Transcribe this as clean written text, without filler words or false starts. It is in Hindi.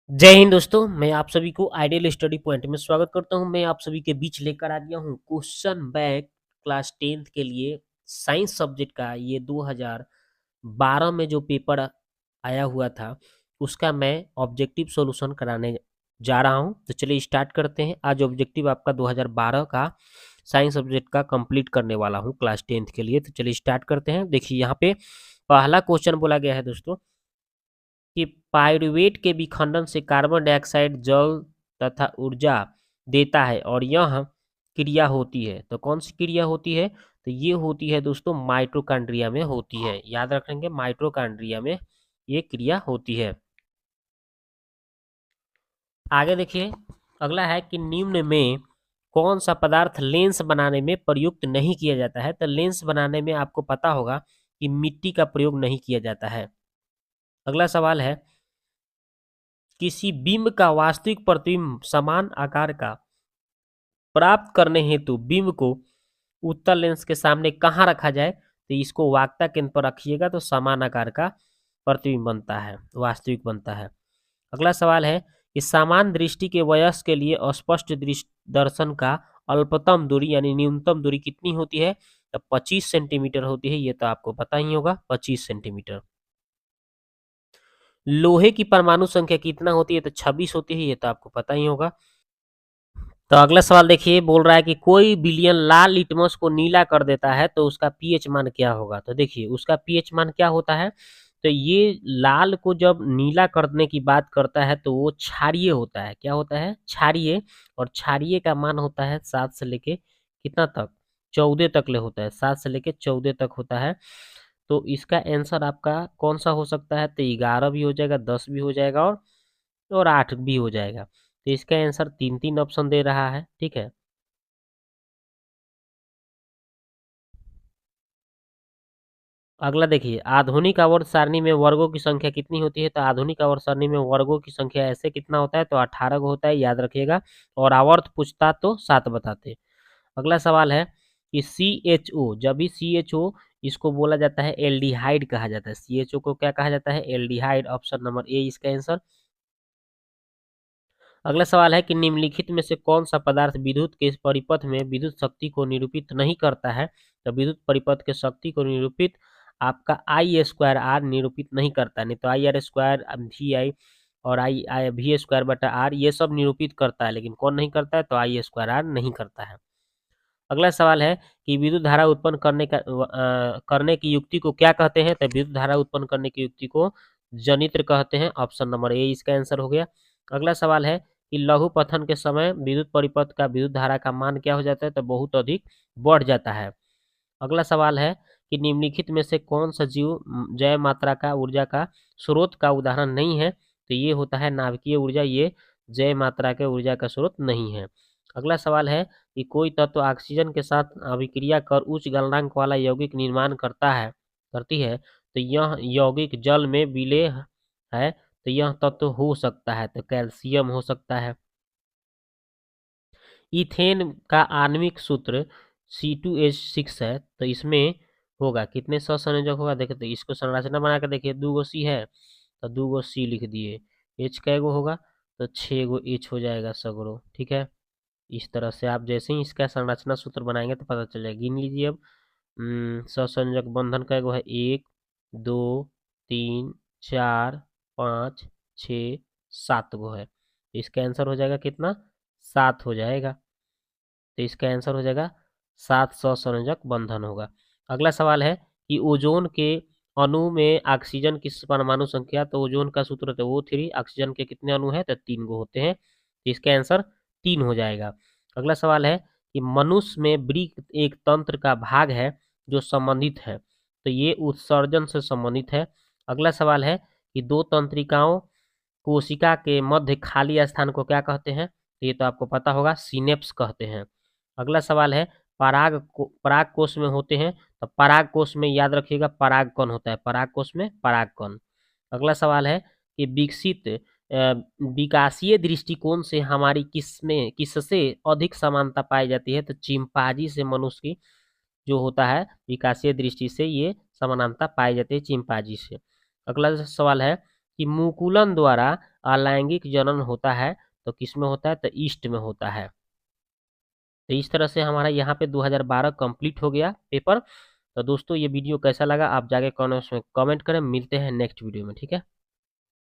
जय हिंद दोस्तों, मैं आप सभी को आइडियल स्टडी पॉइंट में स्वागत करता हूं। मैं आप सभी के बीच लेकर आ गया हूं क्वेश्चन बैंक क्लास 10th के लिए साइंस सब्जेक्ट का। ये 2012 में जो पेपर आया हुआ था उसका मैं ऑब्जेक्टिव सॉल्यूशन कराने जा रहा हूं। तो चलिए स्टार्ट करते हैं। आज ऑब्जेक्टिव आपका 2012 का साइंस सब्जेक्ट का कंप्लीट करने वाला हूं क्लास 10th के लिए। तो चलिए स्टार्ट करते हैं। देखिए यहाँ पे पहला क्वेश्चन बोला गया है दोस्तों कि पाइरूवेट के विखंडन से कार्बन डाइऑक्साइड जल तथा ऊर्जा देता है और यह क्रिया होती है। तो कौन सी क्रिया होती है? तो ये होती है दोस्तों माइटोकॉन्ड्रिया में होती है। याद रखेंगे माइटोकॉन्ड्रिया में ये क्रिया होती है। आगे देखिए अगला है कि निम्न में कौन सा पदार्थ लेंस बनाने में प्रयुक्त नहीं किया जाता है? तो लेंस बनाने में आपको पता होगा कि मिट्टी का प्रयोग नहीं किया जाता है। अगला सवाल है किसी बिंब का वास्तविक प्रतिबिंब समान आकार का प्राप्त करने हेतु बिंब को उत्तल लेंस के सामने कहाँ रखा जाए? तो इसको वाक्यता केंद्र पर रखिएगा तो समान आकार का प्रतिबिंब बनता है, वास्तविक बनता है। अगला सवाल है कि समान दृष्टि के वयस्क के लिए अस्पष्ट दर्शन का अल्पतम दूरी यानी न्यूनतम दूरी कितनी होती है? तो 25 सेंटीमीटर होती है। ये तो आपको पता ही होगा 25 सेंटीमीटर। लोहे की परमाणु संख्या कितना होती है? तो 26 होती है। ये तो आपको पता ही होगा। तो अगला सवाल देखिए बोल रहा है कि कोई विलयन लाल लिटमस को नीला कर देता है तो उसका पीएच मान क्या होगा? तो देखिए उसका पीएच मान क्या होता है? तो ये लाल को जब नीला करने की बात करता है तो वो क्षारीय होता है। क्या होता है? क्षारीय। और क्षारीय का मान होता है 7 से लेके कितना तक? 14 तक ले होता है। 7 से लेके 14 तक होता है। तो इसका आंसर आपका कौन सा हो सकता है? तो 11 भी हो जाएगा, 10 भी हो जाएगा और 8 भी हो जाएगा। तो इसका आंसर 3-3 ऑप्शन दे रहा है। ठीक है। अगला देखिए आधुनिक आवर्त सारणी में वर्गों की संख्या कितनी होती है? तो आधुनिक आवर्त सारणी में वर्गों की संख्या ऐसे कितना होता है? तो 18 को होता है, याद रखिएगा। और आवर्त पूछता तो 7 बताते। अगला सवाल है कि CHO, जब भी CHO इसको बोला जाता है एल्डिहाइड कहा जाता है। CHO को क्या कहा जाता है? एल्डिहाइड। ऑप्शन नंबर ए इसका आंसर। अगला सवाल है कि निम्नलिखित में से कौन सा पदार्थ विद्युत के परिपथ में विद्युत शक्ति को निरूपित नहीं करता है? तो विद्युत परिपथ के शक्ति को निरूपित आपका आई स्क्वायर आर निरूपित नहीं करता है। नहीं तो आई आर स्क्वायर वी आई और आई आई वी स्क्वायर बटा आर ये सब निरूपित करता है, लेकिन कौन नहीं करता है? तो आई स्क्वायर आर नहीं करता है। अगला सवाल है कि विद्युत धारा उत्पन्न करने की युक्ति को क्या कहते हैं? तो विद्युत धारा उत्पन्न करने की युक्ति को जनित्र कहते हैं। ऑप्शन नंबर ए इसका आंसर हो गया। अगला सवाल है कि लघु पथन के समय विद्युत परिपथ का विद्युत धारा का मान क्या हो जाता है? तो बहुत अधिक बढ़ जाता है। अगला सवाल है कि निम्नलिखित में से कौन सा जीव जय मात्रा का ऊर्जा का स्रोत का उदाहरण नहीं है? तो ये होता है नाभिकीय ऊर्जा। ये जय मात्रा के ऊर्जा का स्रोत नहीं है। अगला सवाल है कि कोई तत्व ऑक्सीजन के साथ अभिक्रिया कर उच्च गलनांक वाला यौगिक निर्माण करती है तो यह यौगिक जल में विलेय है। तो यह तत्व हो सकता है तो कैल्शियम हो सकता है। इथेन का आणविक सूत्र C2H6 है। तो इसमें होगा कितने सहसंयोजक होगा? देखिए तो इसको संरचना बना के देखिए 2 गो C है तो 2 गो C लिख दिए। H कैगो होगा? तो 6 गो H हो जाएगा सगरो। ठीक है। इस तरह से आप जैसे ही इसका संरचना सूत्र बनाएंगे तो पता चल जाएगा। गिन लीजिए अब। सहसंयोजक बंधन कैगो है? 1 2 3 4 5 6 7 गो है। इसका आंसर हो जाएगा कितना? 7 हो जाएगा। तो इसका आंसर हो जाएगा 7 सहसंयोजक बंधन होगा। अगला सवाल है कि ओजोन के अणु में ऑक्सीजन की परमाणु संख्या। तो ओजोन का सूत्र तो O3। ऑक्सीजन के कितने अणु है? तो 3 गो होते हैं। तो इसका आंसर 3 हो जाएगा। अगला सवाल है कि मनुष्य में वृक्क एक तंत्र का भाग है जो संबंधित है। तो ये उत्सर्जन से संबंधित है। अगला सवाल है कि दो तंत्रिकाओं कोशिका के मध्य खाली स्थान को क्या कहते हैं? तो ये तो आपको पता होगा, सिनेप्स कहते हैं। अगला सवाल है पराग कोश में होते हैं। तो पराग कोश में याद रखिएगा पराग कण होता है। पराग कोश में पराग कण। अगला सवाल है कि विकासीय दृष्टिकोण से हमारी किससे अधिक समानता पाई जाती है? तो चिंपांजी से मनुष्य की जो होता है विकासीय दृष्टि से ये समानता पाई जाती है चिंपांजी से। अगला सवाल है कि मुकुलन द्वारा अलैंगिक जनन होता है तो किस में होता है, तो ईस्ट में होता है। तो इस तरह से हमारा यहाँ पे 2012 कंप्लीट हो गया पेपर। तो दोस्तों ये वीडियो कैसा लगा आप जाके कमेंट में कमेंट करें। मिलते हैं नेक्स्ट वीडियो में, ठीक है।